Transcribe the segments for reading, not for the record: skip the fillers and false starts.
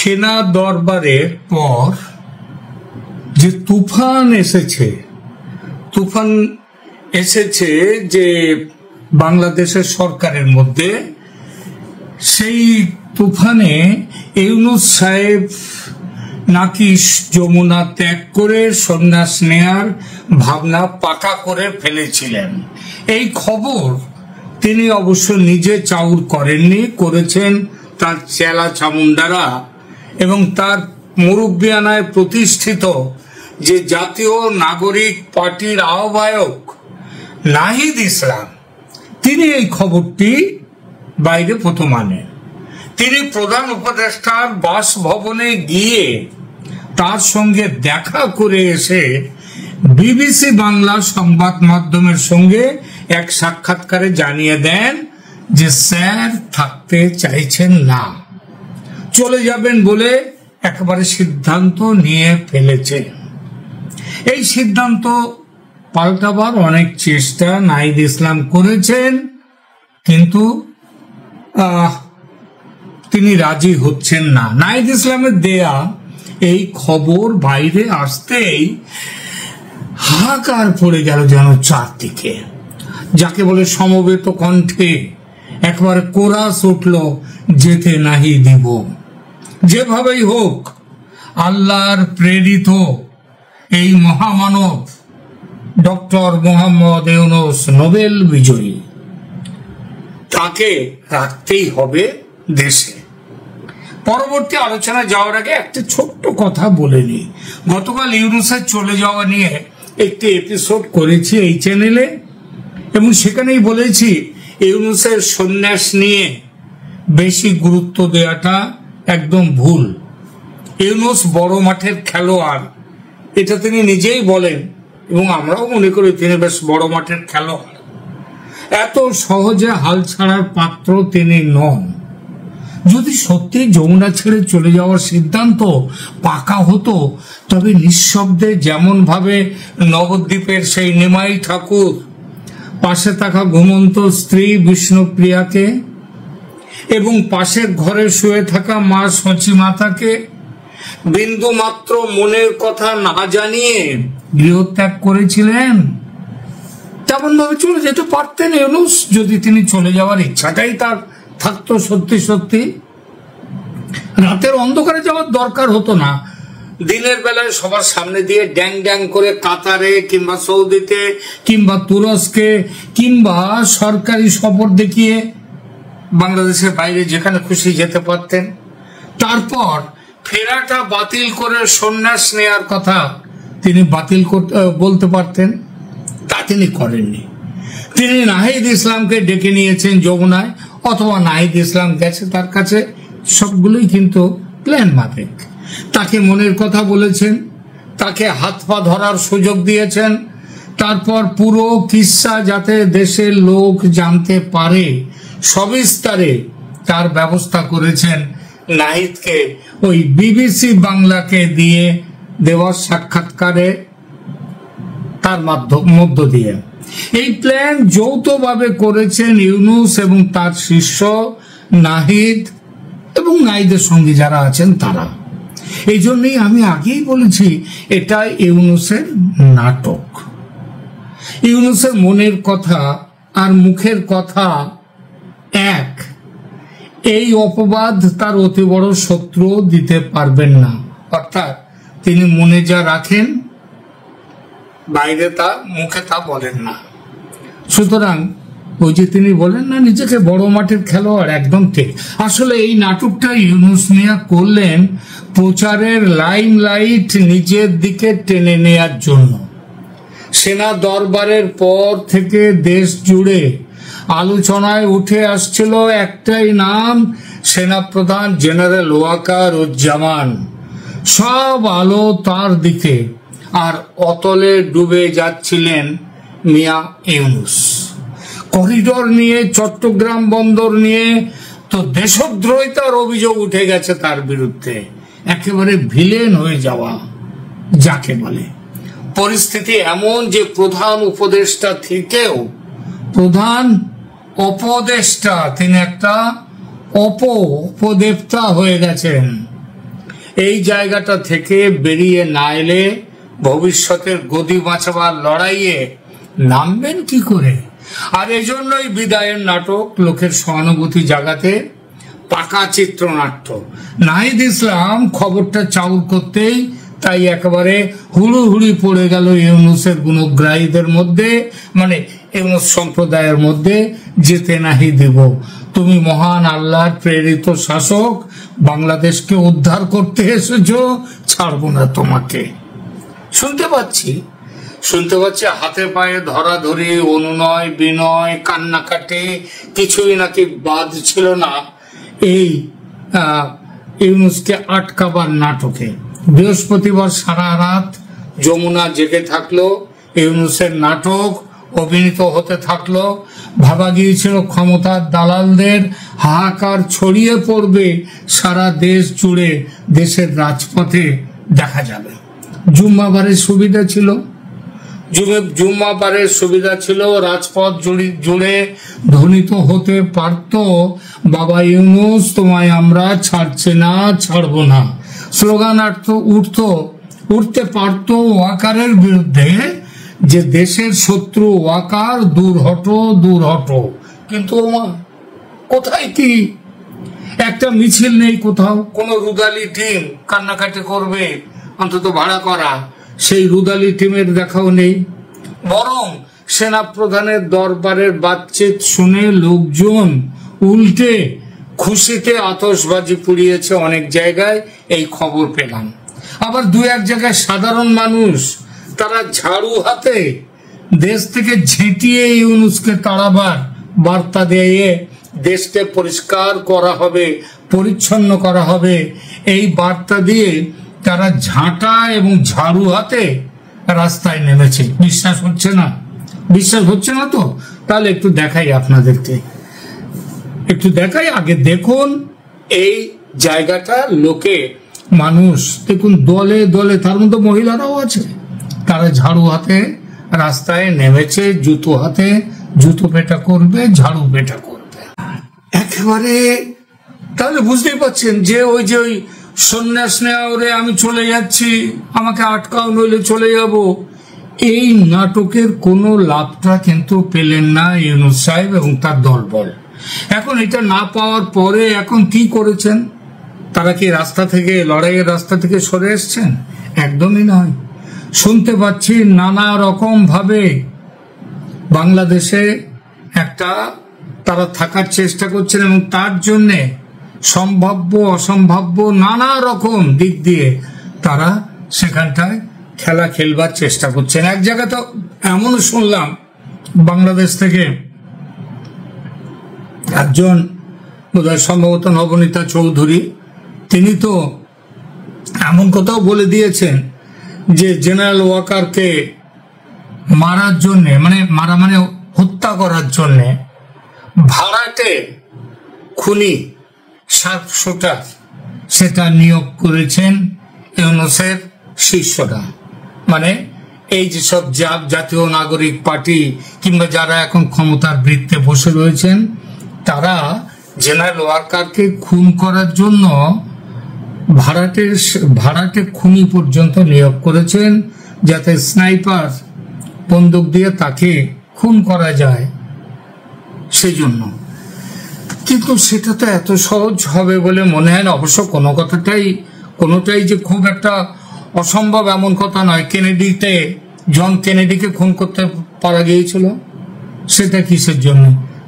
সেনা দরবারের পর যে তুফান এসেছে যে বাংলাদেশের সরকারের মধ্যে, সেই তুফানে ইউনূস সাহেব নাকি যমুনা ত্যাগ করে সন্ন্যাস নেয়ার ভাবনা পাকা করে ফেলেছিলেন। এই খবর তিনি অবশ্য নিজে চাউর করেননি, করেছেন তার চেলা চামুন্ডারা এবং তার মুরব্বিয়ানায় প্রতিষ্ঠিত যে জাতীয় নাগরিক পার্টির আহ্বায়ক নাহিদ ইসলাম, তিনি এই খবরটি বাইরে প্রথম আনেন। তিনি প্রধান উপদেষ্টার বাসভবনে গিয়ে তার সঙ্গে দেখা করে এসে বিবিসি বাংলা সংবাদ মাধ্যমের সঙ্গে এক সাক্ষাৎকারে জানিয়ে দেন যে স্যার থাকতে চাইছেন না, চলে যাবেন বলে একেবারে সিদ্ধান্ত নিয়ে ফেলেছে। এই সিদ্ধান্ত পাল্টাবার অনেক চেষ্টা নাহিদ ইসলাম করেছেন, কিন্তু তিনি রাজি হচ্ছেন না। নাহিদ ইসলামের দেয়া এই খবর বাইরে আসতেই হাহাকার পড়ে গেল যেন চারদিকে, যাকে বলে সমবেত কণ্ঠে একবারে কোরাস উঠল, যেতে নাহি দিব। যেভাবেই হোক আল্লাহর প্রেরিত এই মহামানব ডক্টর মোহাম্মদ ইউনূস নোবেল বিজয়ী, তাকে রাখতেই হবে দেশে। পরবর্তী আলোচনা যাওয়ার আগে একটা ছোট্ট কথা বলে নিই। গতকাল ইউনূসের চলে যাওয়া নিয়ে একটি এপিসোড করেছি এই চ্যানেলে, এবং সেখানেই বলেছি ইউনূসের সন্ন্যাস নিয়ে বেশি গুরুত্ব দেওয়াটা একদম ভুল। ইউনূস বড় মাঠের খেলোয়াড়, এটা তিনি নিজেই বলেন, এবং আমরাও মনে করি তিনি বেশ বড় মাঠের খেলোয়াড়। এত সহজে হাল ছাড়ার পাত্র তিনি নন। যদি সত্যি যমুনা ছেড়ে চলে যাওয়ার সিদ্ধান্ত পাকা হতো, তবে নিঃশব্দে যেমন ভাবে নবদ্বীপের সেই নিমাই ঠাকুর পাশে থাকা ঘুমন্ত স্ত্রী বিষ্ণুপ্রিয়াকে এবং পাশের ঘরে শুয়ে থাকা মা সচী মাতাকে বিন্দু মাত্র মনের কথা না জানিয়ে গৃহত্যাগ করেছিলেন, তেমন ভাবে চলে যেতে পারতেন ইউনূস, যদি তিনি চলে যাওয়ার ইচ্ছাটাই তার থাকতো সত্যি সত্যি। রাতের অন্ধকারে যাওয়ার দরকার হতো না, দিনের বেলায় সবার সামনে দিয়ে ড্যাং ড্যাং করে কাতারে কিংবা সৌদিতে কিংবা তুরস্কে কিংবা সরকারি সফর দেখিয়ে বাংলাদেশের বাইরে যেখানে খুশি যেতে পারতেন। তারপর ফেরাটা বাতিল করে সন্ন্যাস নেয়ার কথা তিনি বাতিল বলতে পারতেন, তা তিনি করেননি। তিনি নাহিদ ইসলামকে ডেকে নিয়েছেন যমুনায়, অথবা নাহিদ ইসলাম গেছে তার কাছে, সবগুলোই কিন্তু প্ল্যান মাফিক। তাকে মনের কথা বলেছেন, তাকে হাত পা ধরার সুযোগ দিয়েছেন, তারপর পুরো কিস্সা যাতে দেশের লোক জানতে পারে সবিস্তারে তার ব্যবস্থা করেছেন নাহিদকে ওই বিবিসি বাংলাকে দিয়ে দেওয়ার সাক্ষাৎকারে তার মধ্য দিয়ে। এই প্ল্যান যৌথভাবে করেছেন ইউনূস এবং তার শিষ্য নাহিদ এবং নাহিদের সঙ্গে যারা আছেন তারা। এই জন্যই আমি আগেই বলেছি এটা ইউনূসের নাটক। ইউনূসের মনের কথা আর মুখের কথা এক, এই অপবাদ তার অতি বড় শত্রু দিতে পারবেন না। অর্থাৎ তিনি মনে যা রাখেন বাইরে তা মুখে তা বলেন না। সুতরাং ওই যে তিনি বলেন না নিজেকে বড় মাঠের খেলোয়াড়, একদম ঠিক। আসলে এই নাটকটা ইউনূস মিয়া করলেন প্রচারের লাইমলাইট নিজের দিকে টেনে নেয়ার জন্য। সেনা দরবারের পর থেকে দেশ জুড়ে আলোচনায় উঠে আসছিল একটাই নাম, সেনাপ্রধান জেনারেল ওয়াকারুজ্জামান। সব আলো তার দিকে, আর অতলে ডুবে যাচ্ছিলেন মিয়া ইউনূস। করিডোর নিয়ে, চট্টগ্রাম বন্দর নিয়ে তো দেশদ্রোহিতার অভিযোগ উঠে গেছে তার বিরুদ্ধে, একেবারে ভিলেন হয়ে যাওয়া যাকে বলে। পরিস্থিতি এমন যে প্রধান উপদেষ্টা থেকেও প্রধান উপদেষ্টা তিনি একটা উপদেবতা হয়ে গেছেন। এই জায়গাটা থেকে বেরিয়ে না এলে ভবিষ্যতের গদি বাঁচাবার লড়াইয়ে নামবেন কি করে? আর এজন্যই বিদায়ের নাটক লোকের সহানুভূতি জাগাতে পাকা চিত্রনাট্য। নাহিদ ইসলাম খবরটা চাউর করতেই তাই একেবারে হুড়ুহুড়ি পড়ে গেল ইউনুসের গুণগ্রাহীদের মধ্যে, মানে ইউনুস সম্প্রদায়ের মধ্যে, যেতে নাহি দেব। তুমি মহান আল্লাহর প্রেরিত শাসক, বাংলাদেশকে উদ্ধার করতে এসেছো, ছাড়বো না তোমাকে। শুনতে পাচ্ছি হাতে পায়ে ধরাধরি, অনুনয় বিনয়, কান্নাকাটি, কিছুই নাকি বাদ ছিল না এই ইউনুসকে আটকাবার নাটকে। বৃহস্পতিবার সারা রাত যমুনা জেগে থাকলো, ইউনুসের নাটক অভিনীত হতে থাকলো। ভাবা গিয়েছিল ক্ষমতার দালালদের হাহাকার ছড়িয়ে পড়বে সারা দেশ জুড়ে, দেশের রাজপথে দেখা যাবে। জুম্মাবারের সুবিধা ছিল, রাজপথ জুড়ে ধ্বনিত হতে পারত, বাবা ইউনুস তোমায় আমরা ছাড়ছে না, ছাড়বো না। স্লোগান উঠতে পারত ওয়াকারের বিরুদ্ধে, যে দেশের শত্রু ওয়াকার, দূর হটো। কিন্তু কোথায় কি একটা মিছিল নেই, কোথাও কোনো রুদালি টিম কান্নাকাটি করবে, অন্তত ভাড়া করা সেই রুদালি টিমের দেখাও নেই। বরং সেনা প্রধানের দরবারের বাতচিত শুনে লোকজন উল্টে খুশিতে আতশবাজি পুড়িয়েছে অনেক জায়গায়, এই খবর পেলাম। আবার দু এক জায়গায় সাধারণ মানুষ তারা ঝাড়ু হাতে দেশ থেকে ঝেঁটিয়ে ইউনুসকে তাড়াবার বার্তা দিয়ে দেশকে পরিষ্কার করা হবে, পরিচ্ছন্ন করা হবে, এই বার্তা দিয়ে তারা ঝাঁটা এবং ঝাড়ু হাতে রাস্তায় নেমেছে। বিশ্বাস হচ্ছে না তো? তাহলে একটু দেখাই আপনাদেরকে, আগে দেখুন এই জায়গাটা। মানুষ দেখুন দলে দলে, তার মধ্যে মহিলারাও আছে, তারা ঝাড়ু হাতে রাস্তায় নেমেছে, জুতো পেটা করবে, ঝাড়ু পেটা করবে একেবারে। তাহলে বুঝতেই পারছেন যে ওই সন্ন্যাস নেওয়া ওরে আমি চলে যাচ্ছি, আমাকে আটকাও নইলে চলে যাব, এই নাটকের কোনো লাভটা কিন্তু পেলেন না ইউনুস সাহেব এবং তার দলবল। এখন এটা না পাওয়ার পরে এখন কি করেছেন? তারা কি লড়াইয়ের রাস্তা থেকে সরে এসছেন? একদমই নয়। শুনতে পাচ্ছি নানা রকম ভাবে বাংলাদেশে তারা থাকার চেষ্টা করছেন এবং তার জন্যে সম্ভাব্য অসম্ভাব্য নানা রকম দিক দিয়ে তারা সেখানটায় খেলা খেলবার চেষ্টা করছেন। এক জায়গায় তো এমন শুনলাম, বাংলাদেশ থেকে একজন বোধহয় সম্ভবত নবনীতা চৌধুরী, তিনি তো এমন কথাও বলে দিয়েছেন যে জেনারেল ওয়াকারকে মারার জন্যে, মানে হত্যা করার জন্যে ভাড়াটে খুনি শার্পশুটার সেটা নিয়োগ করেছেন ইউনুসের শিষ্যরা। মানে এই যেসব জাতীয় নাগরিক পার্টি কিংবা যারা এখন ক্ষমতার বৃত্তে বসে রয়েছেন, তারা জেনারেল ওয়াকারকে খুন করার জন্য ভাড়াটে খুনি পর্যন্ত নিয়োগ করেছেন, যাতে স্নাইপার বন্দুক দিয়ে তাকে খুন করা যায় সেই জন্য। কিন্তু সেটা তো এত সহজ হবে বলে মনে হয় না। অবশ্য কোনোটাই যে খুব একটা অসম্ভব এমন কথা নয়। জন কেনেডিকে খুন করতে পারা গিয়েছিল, সেটা কিসের জন্য?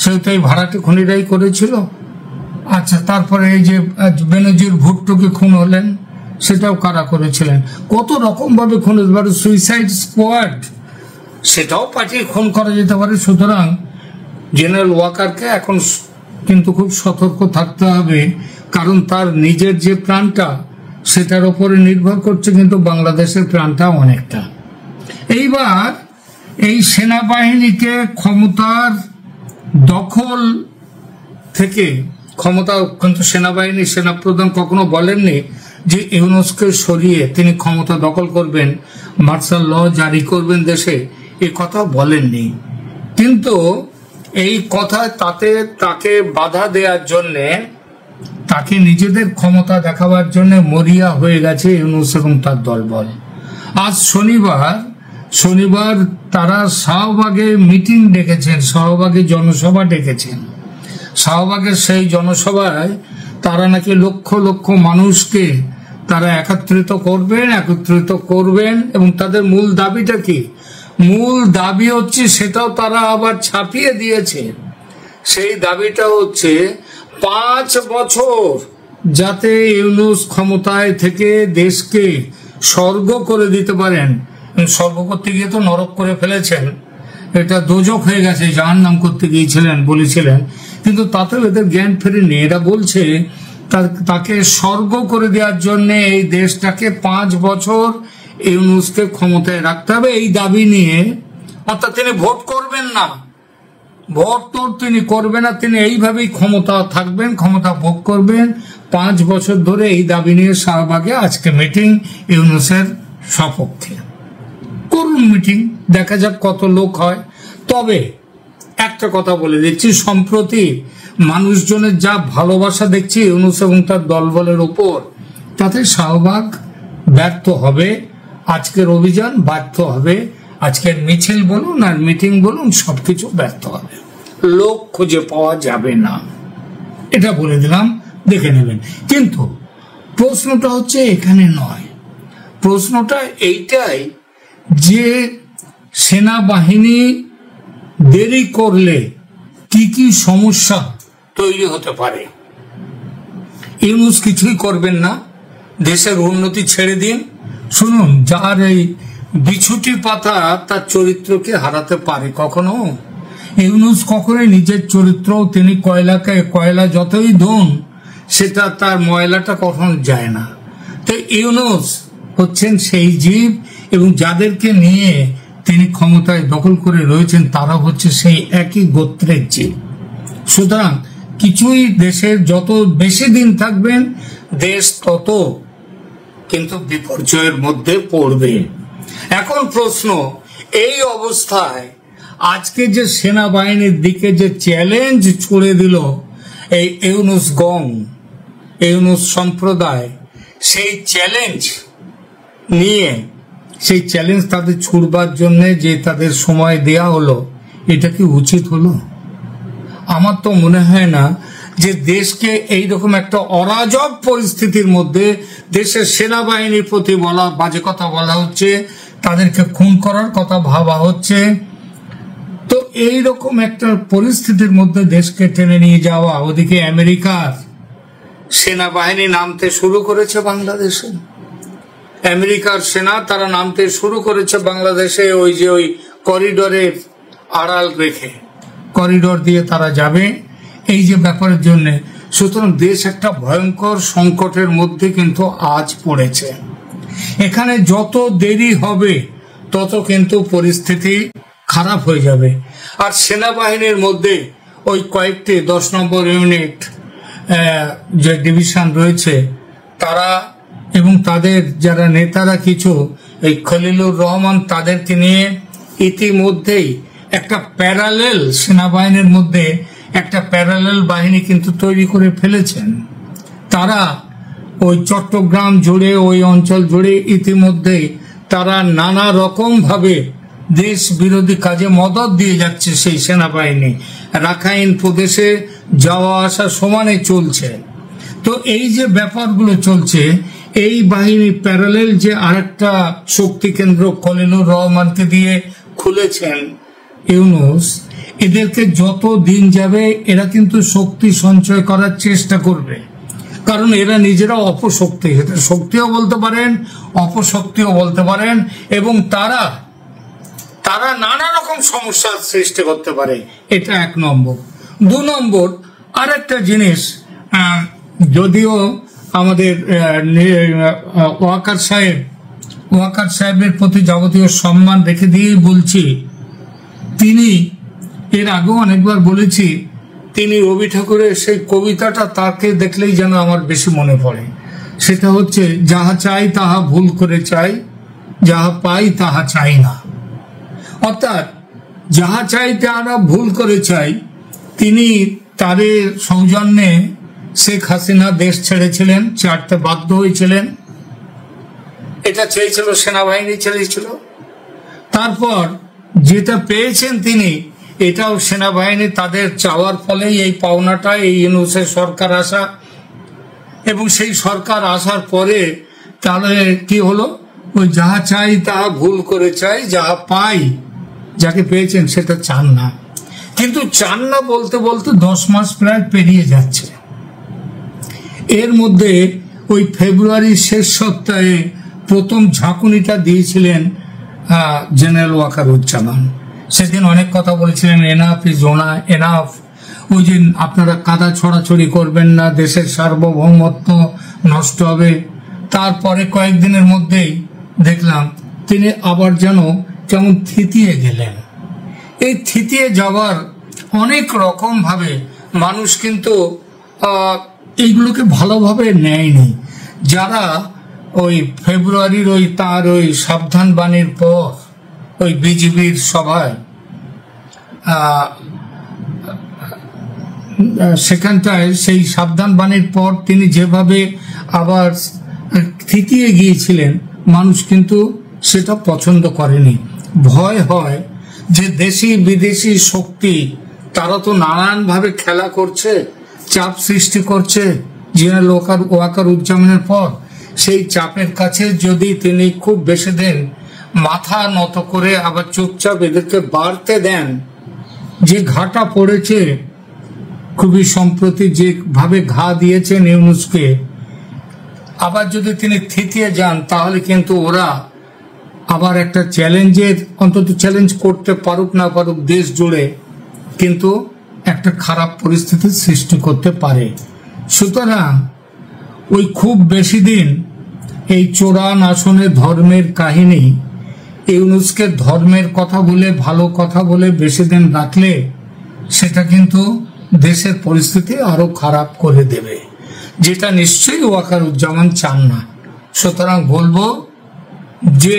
সেটাই ভাড়াটে খুনিরাই করেছিল। আচ্ছা, তারপরে এই যে বেনজির ভুট্টোকে খুন হলেন, সেটাও কারা করেছিলেন? কত রকম ভাবে খুন হতে পারে, সুইসাইড স্কোয়াড, সেটাও পাঠিয়ে খুন করা যেতে পারে। সুতরাং জেনারেল ওয়াকারকে এখন কিন্তু খুব সতর্ক থাকতে হবে, কারণ তার নিজের যে প্রাণটা সেটার উপরে নির্ভর করছে কিন্তু বাংলাদেশের প্রাণটা অনেকটা। এইবার এই সেনাবাহিনীকে ক্ষমতার দখল থেকে কিন্তু সেনাপ্রধান কখনো বলেননি যে ইউনুসকে সরিয়ে তিনি ক্ষমতা দখল করবেন, মার্শাল ল জারি করবেন দেশে, এ কথা বলেননি। কিন্তু এই কথা তাকে বাধা দেওয়ার জন্যে তাকে নিজেদের ক্ষমতা দেখাবার জন্য মরিয়া হয়ে গেছে ইউনূস এবং তার দলবল। আজ শনিবার তারা শাহবাগে মিটিং ডেকেছেন, শাহবাগে জনসভা ডেকেছেন। শাহবাগের সেই জনসভায় তারা নাকি লক্ষ লক্ষ মানুষকে তারা একত্রিত করবেন এবং তাদের মূল দাবিটা কি? মূল দাবি হচ্ছে, সেটাও তারা আবার ছাপিয়ে দিয়েছে, সেই দাবিটা হচ্ছে 5 বছর যাতে ইউনূস ক্ষমতায় থেকে দেশকে স্বর্গ করে দিতে পারেন। স্বর্গ করতে গিয়ে তো নরক করে ফেলেছেন, এটা দোজক হয়ে গেছে, জাহান্নাম করতে গিয়েছিলেন বলেছিলেন, কিন্তু তাতেও এদের জ্ঞান ফেরেনি। এরা বলছে তাকে স্বর্গ করে দেওয়ার জন্য এই দেশটাকে 5 বছর ইউনূসকে ক্ষমতায় রাখতে হবে, এই দাবি নিয়ে। অর্থাৎ তিনি ভোট করবেন না, ভোট তো তিনি করবেন না, তিনি এইভাবেই ক্ষমতা থাকবেন, ক্ষমতা ভোগ করবেন 5 বছর ধরে। এই দাবি নিয়ে শাহবাগে আজকে মিটিং ইউনূসের সপক্ষে। করুন মিটিং, দেখা যাক কত লোক হয়। তবে একটা কথা বলে দিচ্ছি, সম্প্রতি মানুষজনের যা ভালোবাসা দেখছি ইউনূস এবং তার দলবলের উপর, তাতে শাহবাগ ব্যর্থ হবে, আজকের অভিযান ব্যর্থ হবে, আজকের মিছিল বলুন আর মিটিং বলুন সবকিছু ব্যর্থ হবে, লোক খুঁজে পাওয়া যাবে না, এটা বলে দিলাম, দেখে নেবেন। কিন্তু প্রশ্নটা হচ্ছে এখানে নয়, প্রশ্নটা এইটাই যে সেনাবাহিনী দেরি করলে কি কি সমস্যা তৈরি হতে পারে। ইউনূস কিছুই করবেন না, দেশের উন্নতি ছেড়ে দিন। শুনুন, যার এই বিছুটি পাতা তার চরিত্রকে হারাতে পারে কখনো? ইউনূস কখনোই নিজের চরিত্র, তিনি কয়লা যতই ধুন সেটা তার ময়লাটা কখনো যায় না। তো ইউনূস হচ্ছেন সেই জীব, এবং যাদেরকে নিয়ে তিনি ক্ষমতায় দখল করে রয়েছেন তারা হচ্ছে সেই একই গোত্রের জীব। সুতরাং কিছুই, দেশের যত বেশি দিন থাকবেন দেশ তত কিন্তু বিপর্যয়ের মধ্যে পড়বে। এখন প্রশ্ন, এই অবস্থায় আজকে যে সেনাবাহিনীর দিকে যে চ্যালেঞ্জ ছুড়ে দিল এই ইউনূস সম্প্রদায়, সেই চ্যালেঞ্জ নিয়ে, সেই চ্যালেঞ্জ তাদের ছুড়বার জন্য যে তাদের সময় দেয়া হলো, এটা কি উচিত হলো? আমার তো মনে হয় না যে দেশকে এইরকম একটা অরাজক পরিস্থিতির মধ্যে দেশের সেনাবাহিনীর প্রতি বাজে কথা বলা হচ্ছে, তাদেরকে খুন করার কথা ভাবা হচ্ছে। তো এইরকম একটা পরিস্থিতির মধ্যে দেশকে টেনে নিয়ে যাওয়া, ওদিকে আমেরিকার সেনাবাহিনী নামতে শুরু করেছে বাংলাদেশে, আমেরিকার সেনা তারা নামতে শুরু করেছে বাংলাদেশে, ওই করিডোরের আড়াল রেখে করিডোর দিয়ে তারা যাবে, এই যে ব্যাপারের জন্য। সুতরাং দেশ একটা ভয়ঙ্কর সংকটের মধ্যে কিন্তু আজ পড়েছে। এখানে যত দেরি হবে তত কিন্তু পরিস্থিতি খারাপ হয়ে যাবে। আর সেনাবাহিনীর মধ্যে ওই কয়েকটি 10 নম্বর ইউনিট যে ডিভিশন রয়েছে তারা এবং তাদের যারা নেতারা কিছু, এই খলিলুর রহমান, তাদেরকে নিয়ে ইতিমধ্যেই একটা প্যারালেল সেনাবাহিনীর মধ্যে একটা প্যারালেল বাহিনী কিন্তু তৈরি করে ফেলেছেন। তারা ওই চট্টগ্রাম জুড়ে, ওই অঞ্চল জুড়ে ইতিমধ্যেই তারা নানা রকম ভাবে দেশ বিরোধী কাজে মদত দিয়ে যাচ্ছে। সেই সেনাবাহিনী রাখাইন প্রদেশে যাওয়া আসা সমানে চলছে। তো এই যে ব্যাপারগুলো চলছে, এই বাহিনী প্যারালেল যে আরেকটা শক্তি কেন্দ্র খলিলুর রহমানকে দিয়ে খুলেছেন ইউনূস, এদেরকে যত দিন যাবে এরা কিন্তু শক্তি সঞ্চয় করার চেষ্টা করবে, কারণ এরা নিজেরা অপশক্তি, এটা শক্তিও বলতে পারেন অপশক্তিও বলতে পারেন, এবং তারা নানা রকম সমস্যার সৃষ্টি করতে পারে। এটা 1 নম্বর। 2 নম্বর আরেকটা জিনিস, যদিও আমাদের ওয়াকার সাহেবের প্রতি যাবতীয় সম্মান রেখে দিয়েই বলছি, তিনি এর আগেও অনেকবার বলেছি, তিনি রবি ঠাকুরের সেই কবিতাটা তাকে দেখলেই যেন আমার বেশি মনে পড়ে। সেটা হচ্ছে, যাহা চাই তাহা ভুল করে চাই, যাহা পাই তাহা চাই না। অর্থাৎ যাহা চাই তাহা ভুল করে চাই। তিনি তাদের সৌজন্যে শেখ হাসিনা দেশ ছেড়েছিলেন, ছাড়তে বাধ্য হয়েছিলেন। এটা চেয়েছিল সেনাবাহিনী, ছেড়েছিল। তারপর যেটা পেয়েছেন তিনি, এটাও সেনাবাহিনী তাদের চাওয়ার ফলেই এই পাওনাটা, এই ইউনূসের সরকার আসা। এবং সেই সরকার আসার পরে তাহলে কি হলো, ওই যাহা চাই তাহা ভুল করে চাই, যাহা পাই, যাকে পেয়েছেন সেটা চান না। কিন্তু চান না বলতে বলতে 10 মাস প্রায় পেরিয়ে যাচ্ছে। এর মধ্যে ওই ফেব্রুয়ারির শেষ সপ্তাহে প্রথম ঝাঁকুনিটা দিয়েছিলেন জেনারেল ওয়াকারুজ্জামান। সেদিন অনেক কথা বলেছিলেন, এনাফ ইজ এনাফ, ওই যে আপনারা কাদা ছড়াছড়ি করবেন না, দেশের সার্বভৌমত্ব নষ্ট হবে। তারপরে কয়েকদিনের মধ্যেই দেখলাম তিনি আবার যেন কেমন থিতিয়ে গেলেন। এই থিতিয়ে যাওয়ার অনেক রকম ভাবে মানুষ কিন্তু এইগুলোকে ভালোভাবে নেয়নি। যারা ওই ফেব্রুয়ারির তার সাবধান বাণীর পর ওই বিজেপির সভায় সেখানটায় সেই সাবধান বাণীর পর তিনি যেভাবে আবার থিতিয়ে গিয়েছিলেন, মানুষ কিন্তু সেটা পছন্দ করেনি। ভয় হয় যে দেশি বিদেশি শক্তি তারা তো নানানভাবে খেলা করছে, চাপ সৃষ্টি করছে জেনারেল ওয়াকারুজ্জামানের পর। সেই চাপের কাছে যদি তিনি খুব বেশি দিন মাথা নত করে আবার চুপচাপ এদেরকে বাড়তে দেন, যে ঘাটা পড়েছে খুবই সম্প্রতি, যেভাবে ঘা দিয়েছেন ইউনূসকে, আবার যদি তিনি থিতিয়ে যান, তাহলে কিন্তু ওরা আবার একটা চ্যালেঞ্জের, অন্তত চ্যালেঞ্জ করতে পারুক না পারুক দেশ জুড়ে, কিন্তু একটা খারাপ পরিস্থিতির সৃষ্টি করতে পারে। সুতরাং ওই খুব বেশি দিন এই চোরান আসনে ধর্মের কাহিনী, ইউনূসকে ধর্মের কথা বলে, ভালো কথা বলে বেশি দিন রাখলে সেটা কিন্তু দেশের পরিস্থিতি আরো খারাপ করে দেবে, যেটা নিশ্চয়ই ওয়াকারুজ্জামান চান না। সুতরাং বলবো যে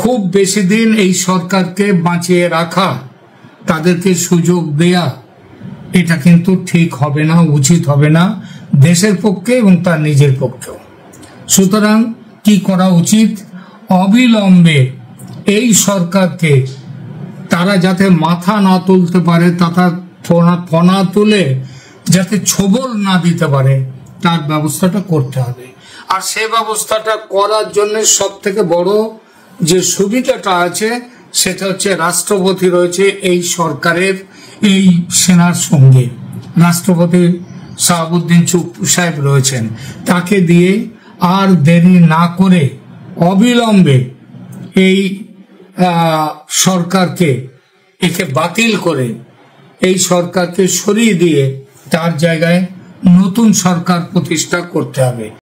খুব বেশি দিন এই সরকারকে বাঁচিয়ে রাখা, তাদেরকে সুযোগ দেয়া, এটা কিন্তু ঠিক হবে না, উচিত হবে না দেশের পক্ষে এবং তার নিজের পক্ষেও। সুতরাং কি করা উচিত, অবিলম্বে এই সরকারকে তারা যাতে মাথা না তুলতে পারে, তথা ফনা তুলে যাতে ছোবল না দিতে পারে, তার ব্যবস্থাটা করতে হবে। আর সে ব্যবস্থাটা করার জন্য সব থেকে বড় যে সুবিধাটা আছে সেটা হচ্ছে রাষ্ট্রপতি রয়েছে এই সরকারের, এই সেনার সঙ্গে রাষ্ট্রপতি শাহাবুদ্দিন চুপ্পু সাহেব রয়েছেন। তাকে দিয়ে আর দেরি না করে অবিলম্বে এই সরকারকে একে বাতিল করে এই সরকারকে সরিয়ে দিয়ে তার জায়গায় নতুন সরকার প্রতিষ্ঠা করতে হবে।